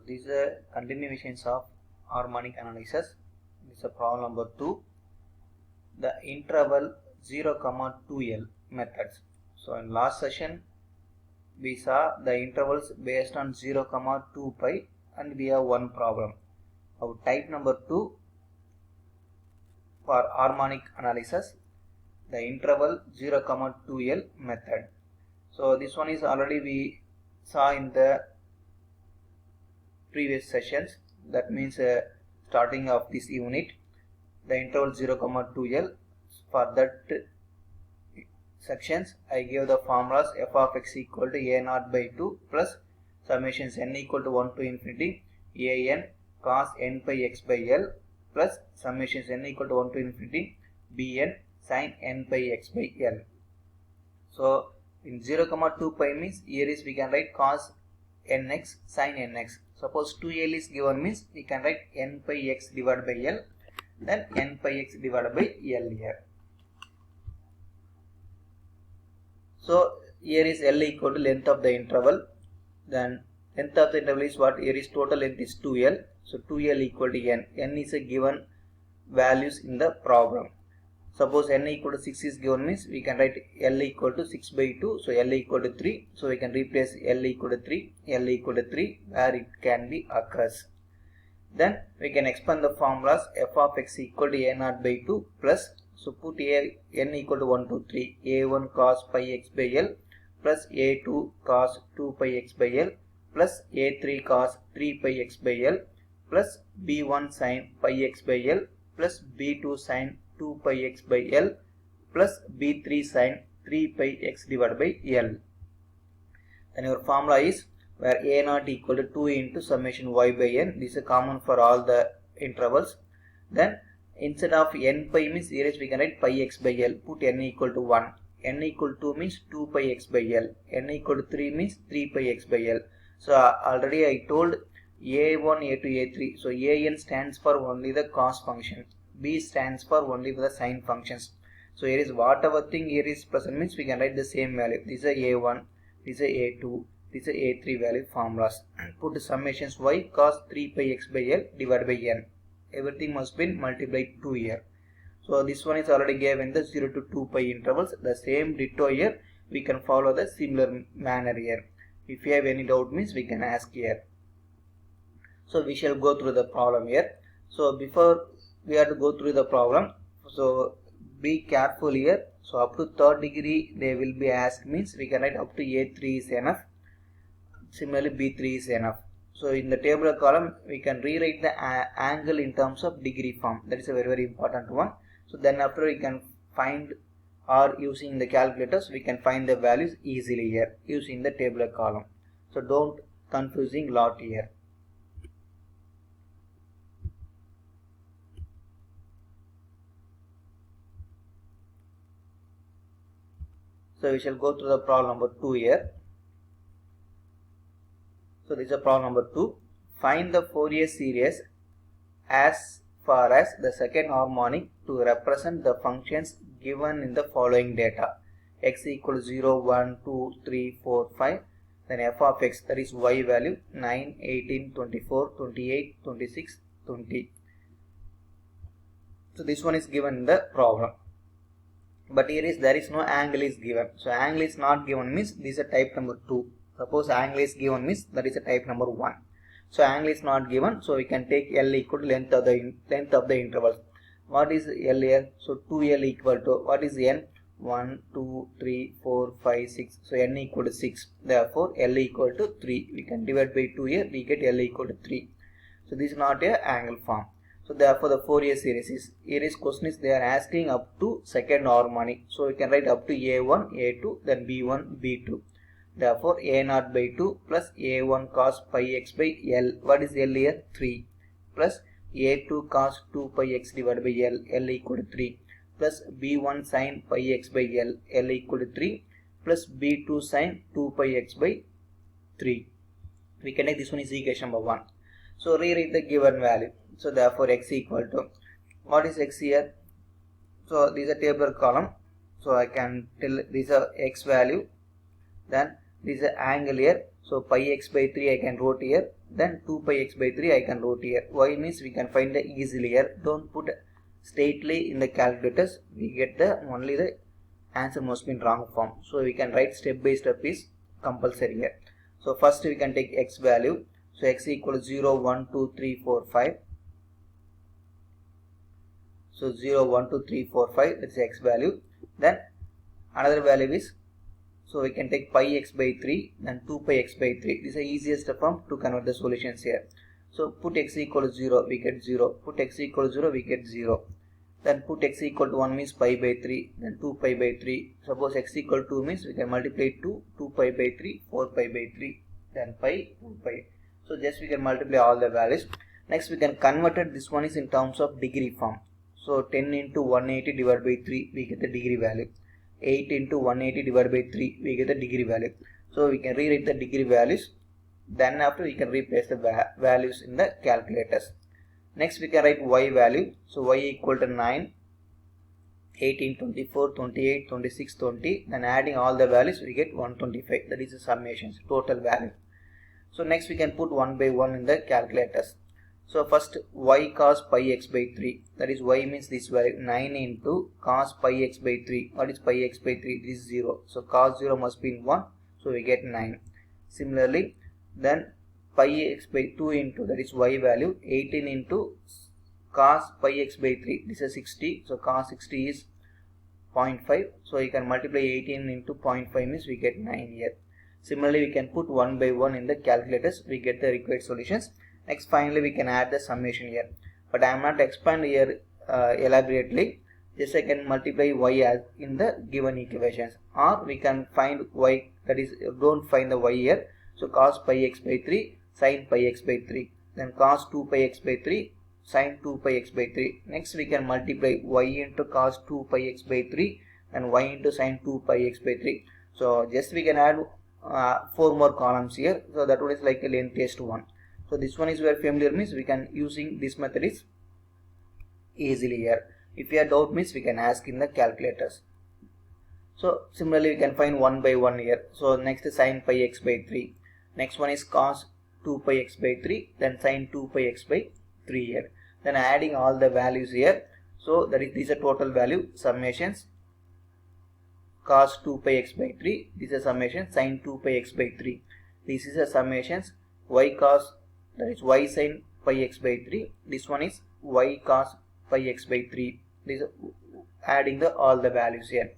this is a continuation of harmonic analysis. This is a problem number 2. The interval 0, 2L methods. So in last session we saw the intervals based on 0, 2 pi, and we have one problem. Our type number 2 for harmonic analysis, the interval 0, 2L method. So this one is already we saw in the previous sessions. That means starting of this unit, the interval 0, 2L. For that sections I gave the formulas f of x equal to a0 by 2 plus summations n equal to 1 to infinity an cos n pi x by L plus summations n equal to 1 to infinity bn sin n pi x by L. So in 0, 2 pi means here is we can write cos nx sin nx. Suppose 2L is given means we can write n pi x divided by L, then n pi x divided by L here. So here is L equal to length of the interval, then length of the interval is what? Here is total length is 2L, so 2L equal to n. N is a given values in the problem. Suppose n equal to 6 is given means we can write L equal to 6 by 2, so L equal to 3, so we can replace L equal to 3, L equal to 3 where it can be occurs. Then we can expand the formulas f of x equal to a0 by 2 plus, so put n equal to 1 to 3, a1 cos pi x by L plus a2 cos 2 pi x by L plus a3 cos 3 pi x by L plus b1 sin pi x by L plus b2 sin 2 pi x by L plus b3 sin 3 pi x divided by L. Then your formula is where a0 equal to 2 into summation y by n. This is common for all the intervals. Then instead of n pi means here is we can write pi x by L, put n equal to 1. N equal to 2 means 2 pi x by L. N equal to 3 means 3 pi x by L. So already I told a1, a2, a3. So an stands for only the cos function. B stands for only the sine functions. So here is whatever thing here is present means we can write the same value. This is a a1, this is a a2, this is a a3 value formulas. Put the summations y cos 3 pi x by L divided by n. Everything must be multiplied 2 here. So this one is already given the 0 to 2 pi intervals. The same ditto here we can follow the similar manner here. If you have any doubt means we can ask here. So we shall go through the problem here. So before we have to go through the problem, so be careful here. So up to third degree they will be asked means we can write up to a3 is enough. Similarly b3 is enough. So in the tabular column we can rewrite the angle in terms of degree form. That is a very important one. So then after we can find, or using the calculators we can find the values easily here using the tabular column. So don't confusing lot here. So we shall go through the problem number 2 here. So this is a problem number 2. Find the Fourier series as far as the second harmonic to represent the functions given in the following data. X equal to 0, 1, 2, 3, 4, 5. Then f of x, that is y value 9, 18, 24, 28, 26, 20. So this one is given in the problem. But here is there is no angle is given. So angle is not given means this is a type number 2. Suppose angle is given means that is a type number 1. So angle is not given, so we can take L equal to length of the interval. What is L here? So 2L equal to what is n? 1, 2, 3, 4, 5, 6. So n equal to 6. Therefore L equal to 3. We can divide by 2 here. We get L equal to 3. So this is not a angle form. So therefore the Fourier series is, here is question is they are asking up to second harmonic. So we can write up to a1, a2, then b1, b2. Therefore a0 by 2 plus a1 cos pi x by L. What is L here? 3. Plus a2 cos 2 pi x divided by L. L equal to 3. Plus b1 sin pi x by L. L equal to 3. Plus b2 sin 2 pi x by 3. We can take this one is equation number 1. So rewrite the given value. So therefore x equal to, what is x here? So this is a tabular column. So I can tell this is a x value. Then this is an angle here. So pi x by 3 I can wrote here, then 2 pi x by 3 I can wrote here. Why means we can find the easily here. Don't put straightly in the calculators, we get the only the answer must be in wrong form. So we can write step by step is compulsory here. So first we can take x value. So x equal to 0, 1, 2, 3, 4, 5. So 0, 1, 2, 3, 4, 5, that's x value. Then another value is, so we can take pi x by 3, then 2 pi x by 3. This is the easiest form to convert the solutions here. So put x equal to 0, we get 0. Put x equal to 0, we get 0. Then put x equal to 1 means pi by 3, then 2 pi by 3. Suppose x equal to 2 means we can multiply 2 pi by 3, 4 pi by 3, then pi, 2 pi. So just we can multiply all the values. Next we can convert it, this one is in terms of degree form. So 10 into 180 divided by 3, we get the degree value. 8 into 180 divided by 3, we get the degree value. So we can rewrite the degree values. Then after we can replace the values in the calculators. Next we can write y value. So y equal to 9, 18, 24, 28, 26, 20. Then adding all the values we get 125. That is the summations, total value. So next we can put 1 by 1 in the calculators. So first y cos pi x by 3. That is y means this value 9 into cos pi x by 3. What is pi x by 3? This is 0. So cos 0 must be in 1. So we get 9. Similarly then pi x by 2 into, that is y value, 18 into cos pi x by 3. This is 60. So cos 60 is 0.5. So you can multiply 18 into 0.5 means we get 9 here. Similarly we can put 1 by 1 in the calculators. We get the required solutions. Next finally we can add the summation here. But I am not expand here elaborately. Just I can multiply y as in the given equations. Or we can find y, that is don't find the y here. So cos pi x by 3, sin pi x by 3. Then cos 2 pi x by 3, sin 2 pi x by 3. Next we can multiply y into cos 2 pi x by 3 and y into sin 2 pi x by 3. So just we can add 4 more columns here. So that one is like a lengthiest one. So this one is very familiar means we can using this method is easily here. If you have doubt means we can ask in the calculators. So similarly we can find 1 by 1 here. So next is sin pi x by 3. Next one is cos 2 pi x by 3. Then sin 2 pi x by 3 here. Then adding all the values here. So that is, these are total value summations. Cos 2 pi x by 3. This is a summation. Sin 2 pi x by 3. This is a summations. Y cos, that is y sin pi x by 3. This one is y cos pi x by 3. This is adding the all the values here.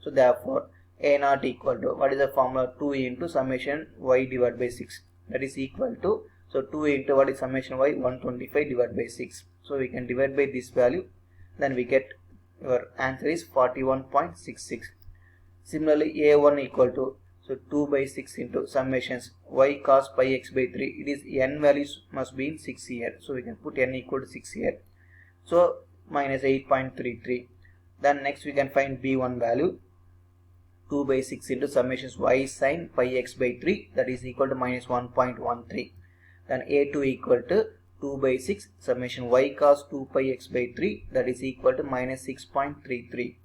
So therefore a naught equal to, what is the formula? 2 into summation y divided by 6. That is equal to, so 2 into what is summation y? 125 divided by 6. So we can divide by this value. Then we get, your answer is 41.66. Similarly a1 equal to, so 2 by 6 into summations y cos pi x by 3. It is n values must be in 6 here. So we can put n equal to 6 here. So minus 8.33. Then next we can find b1 value. 2 by 6 into summations y sin pi x by 3. That is equal to minus 1.13. Then a2 equal to 2 by 6 summation y cos 2 pi x by 3. That is equal to minus 6.33.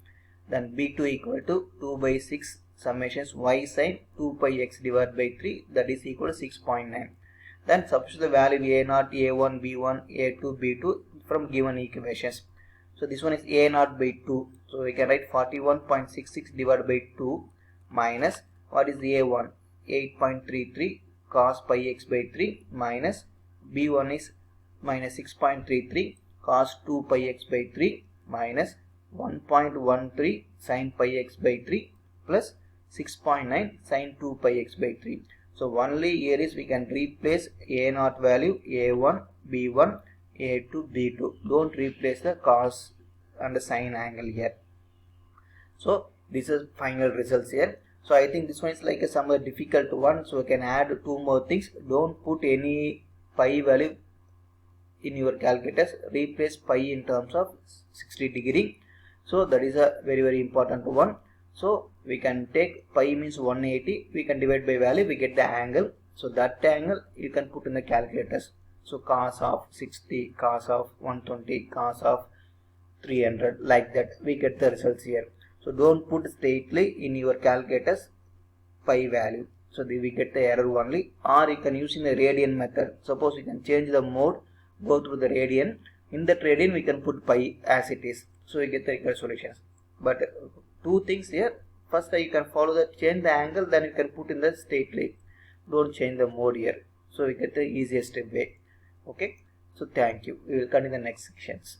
Then b2 equal to 2 by 6 summations y sin 2 pi x divided by 3. That is equal to 6.9. Then substitute the value a0, a1, b1, a2, b2 from given equations. So this one is a0 by 2. So we can write 41.66 divided by 2 minus, what is a1? 8.33 cos pi x by 3 minus b1 is minus 6.33 cos 2 pi x by 3 minus 1.13 sin pi x by 3 plus 6.9 sin 2 pi x by 3. So only here is we can replace a0 value a1, b1, a2, b2. Don't replace the cos and the sine angle here. So this is final results here. So I think this one is like a somewhat difficult one. So we can add 2 more things. Don't put any pi value in your calculators. Replace pi in terms of 60 degree. So that is a very important one. So we can take pi means 180. We can divide by value. We get the angle. So that angle you can put in the calculators. So cos of 60, cos of 120, cos of 300, like that we get the results here. So don't put straightly in your calculators pi value. So we get the error only. Or you can use in the radian method. Suppose we can change the mode, go through the radian. In that radian we can put pi as it is. So we get the required solutions. But two things here. First you can follow the change the angle, then you can put in the straight line. Don't change the mode here. So we get the easiest way. Okay. So thank you. We will continue the next sections.